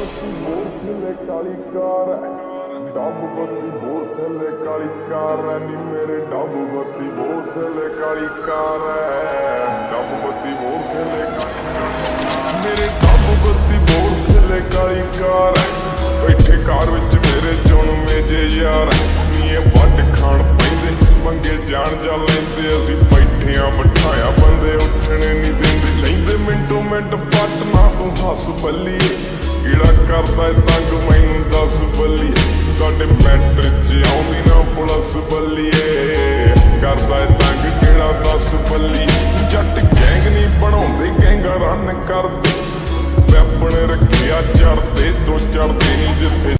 मोर थले काली car dub बत्ती मोर थले काली कार नी मेरे डब बत्ती मोर थले काली कार डब बत्ती मोर थले मेरे डब बत्ती मोर थले काली कार बैठे कार विच मेरे चुनवे जे यार नी वट खाण पैंदे मंगे जान जा लैंदे असीं बैठे आ बिठाया बंदे उठने नहीं देंदे लैंदे मिंटो मिंट पट ना तू हस बल्लीए कीड़ा करदा तंग मैनू दस बल्लीए साडे मैटर च आउंदी ना पुलिस बल्लीए करदा तंग कीड़ा दस बल्लीए जट गैंग नहीं बनाउंदे गैंगा रन करदे वैपन रखिया चढ़दे तो चढ़दे नहीं जिथे